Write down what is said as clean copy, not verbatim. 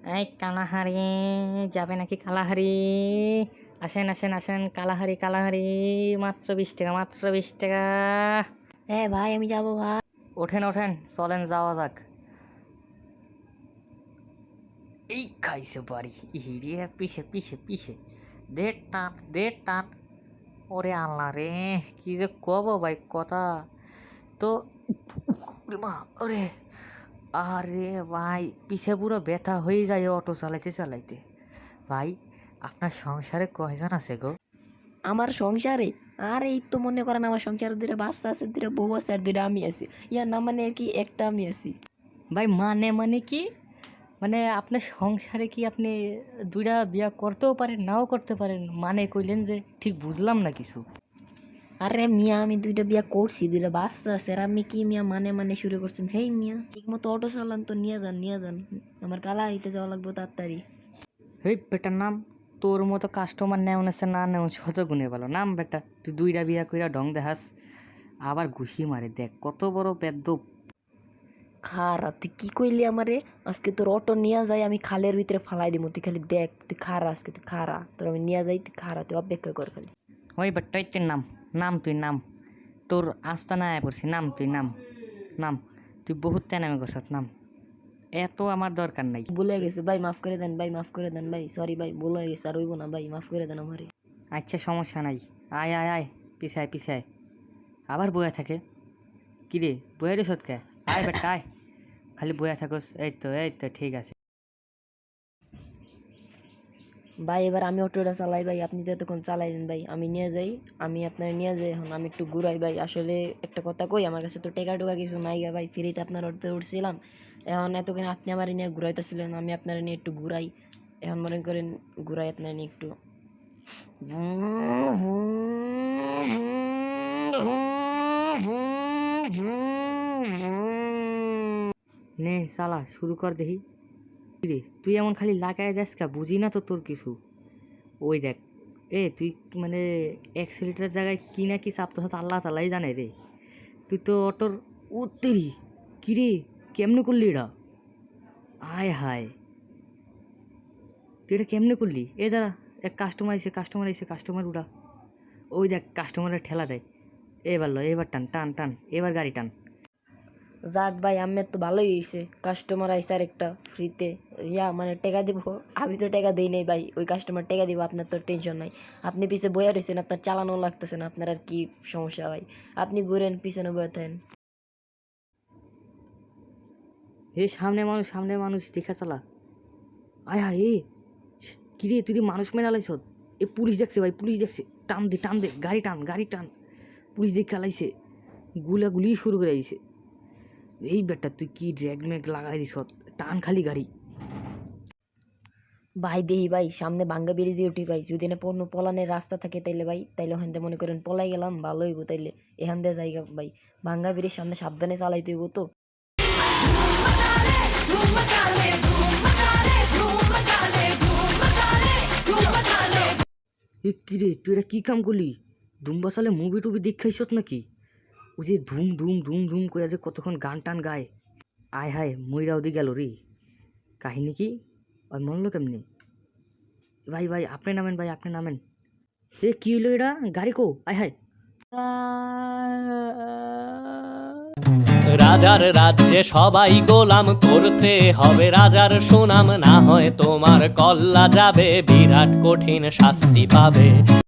এই কালাহারি যাবে নাকি কালাহারি? আসেন আসেন আসেন, কালাহারি কালাহারি, মাত্র 20 টাকা, মাত্র 20 টাকা। হ্যাঁ ভাই, আমি যাবো ভাই। ওঠেন ওঠেন, চলেন যাওয়া যাক। এই খাইছে বাড়ি, ইরে পিছে পিছে পিছে, দে টান দে টান। ওরে আল্লাহ রে, কি যে কব ভাই কথা তো। ওরে মা, ওরে, আরে ভাই পিছে পুরো ব্যথা হয়ে যায় অটো চালাইতে চালাইতে। ভাই আপনার সংসারে কয়জন আছে গো? আমার সংসারে, আর এই তো মনে করেন আমার সংসারে দুটো বাচ্চা আছে, দুটো বউ আছে, আর দুটো আমি আছি। ইয়ার নাম মানে আর কি, একটা আমি আছি। ভাই মানে মানে কি, মানে আপনার সংসারে কি আপনি দুইটা বিয়া করতেও পারেন নাও করতে পারেন, মানে কইলেন যে ঠিক বুঝলাম না কিছু। আরে মিয়া, আমি দুইটা বিয়া করছি, দুইটা বাচ্চা আছে, আর আমি কি মিয়া মানে মানে শুরু করছেন? হেই মিয়া, ঠিক মতো অটো চালান তো, নিয়ে যান নিয়ে যান। আমার কালাহারিতে যাওয়া লাগবে তাড়াতাড়ি। এই বেটার নাম, তোর মতো কাস্টমার নেওয়া আছে না নেওয়া শত গুণে ভালো নাম বেটা। তুই দুইটা বিয়া কইরা ঢং দেখাস, আবার ঘুষি মারে, দেখ কত বড় বেদ্যপ। খারা, তুই কি কইলি আমারে? আজকে তোর অটো নিয়ে যাই, আমি খালের ভিতরে ফালাই দিব, তুই খালি দেখ। তুই খারা, আজকে তুই খারা, তোর আমি নিয়ে যাই, তুই খারা, তুই অপেক্ষা কর খালি। ওই বেটা তুই নাম, নাম তুই নাম, তোর আস্তানা আয় পড়ছি, নাম তুই নাম, নাম। তুই বহুত তেনামি করছত, নাম। এত আমার দরকার নাই। ভুলে গেছে ভাই, মাফ করে দেন ভাই, মাফ করে দেন ভাই, সরি ভাই, ভুল হয়ে গেছে, আর হইব না ভাই, মাফ করে দেন আমারে। আচ্ছা সমস্যা নাই, আয় আয় আয়, পিছায় পিছায়। আবার বয়া থাকে, কিরে বয়া রে সৎকে, আয় বেটা আয়, খালি বয়া থাকোস। এই তো ঠিক আছে। ভাই এবার আমি অটোটা চালাই ভাই, আপনি তো এতক্ষণ চালাই দেন ভাই, আমি নিয়ে যাই। আমি আপনার নিয়ে যাই, এখন আমি একটু ঘুরাই ভাই। আসলে একটা কথা কই, আমার কাছে তো টেকা টোকা কিছু নাই গা ভাই, ফ্রিতে আপনার অটোতে উঠছিলাম। এখন এতক্ষণ আপনি আমার নিয়ে ঘুরাইতেছিলেন, আমি আপনার নিয়ে একটু ঘুরাই। এখন মনে করেন ঘুরাই আপনার নিয়ে একটু। নে চালা শুরু কর দেখি। কিরে তুই এমন খালি লাগাই যাস কা, বুঝি না তো তোর কিছু। ওই দেখ, তুই মানে অ্যাক্সিলেটার জায়গায় কি না কি চাপতে হতো আল্লাহ তালাই জানে রে। তুই তো অটোর উত্তেরি, কিরে কেমনে করলি এটা? আয় হায়, তুই এটা কেমনে করলি? যারা এক কাস্টমার এসে, কাস্টমার এসে, কাস্টমার উড়া। ওই দেখ কাস্টমারের ঠেলা দেয়। এবার লো, এবার টান টান টান, এবার গাড়ি টান। যাক ভাই, আমার তো ভালোই হয়েছে, কাস্টমার আইসে আর একটা ফ্রিতে। মানে টেকা দিব, আমি তো টেকা দিই নাই ভাই, ওই কাস্টমার টেকা দিব, আপনার তো টেনশন নাই। আপনি পিছে বইয়া রয়েছেন, আপনার চালানো লাগতেছে না, আপনার আর কি সমস্যা ভাই? আপনি ঘুরেন, পিছনে বয়ে থাকেন। সামনে মানুষ, সামনে মানুষ, দেখা চালা। আয় হায় কিরে তুই মানুষ মেনে লাইছ? পুলিশ দেখছে ভাই, পুলিশ দেখছে, টান দে টান দে, গাড়ি টান গাড়ি টান। পুলিশ দেখে লাইছে, গুলাগুলি শুরু করে দিছে। এই বেটা তুই কি ড্র্যাগ ম্যাগ লাগাই দিস, টান খালি গাড়ি। ভাই দেহি ভাই, সামনে ভাঙ্গা বেরিয়ে দিয়ে উঠি ভাই, যদি না পণ্য পলানের রাস্তা থাকে তাইলে ভাই, তাইলে ওখান থেকে মনে করেন পলাই গেলাম, ভালো হইব। তাইলে এখান দিয়ে জায়গা ভাই, ভাঙ্গা বেরিয়ে সামনে সাবধানে চালাইতে হইব তো। কিরে তুই এটা কি কাম করলি? ধুমবা সালে মুভি টুভি দেখাইছত নাকি? ওই যে ধুম ধুম ধুম ধুম করে যে কতক্ষণ গান টান গায়। আয় হায় মইরাও দি গেল রে, কাহিনী কি? ওই মনলো কেমনি? ভাই ভাই আপনি নামেন, ভাই আপনি নামেন। কি হইলো এটা, গাড়ি কো? আয় হায়। রাজার রাজ্যে সবাই গোলাম, করতে হবে রাজার সুনাম, না হয় তোমার কল্লা যাবে, বিরাট কঠিন শাস্তি পাবে।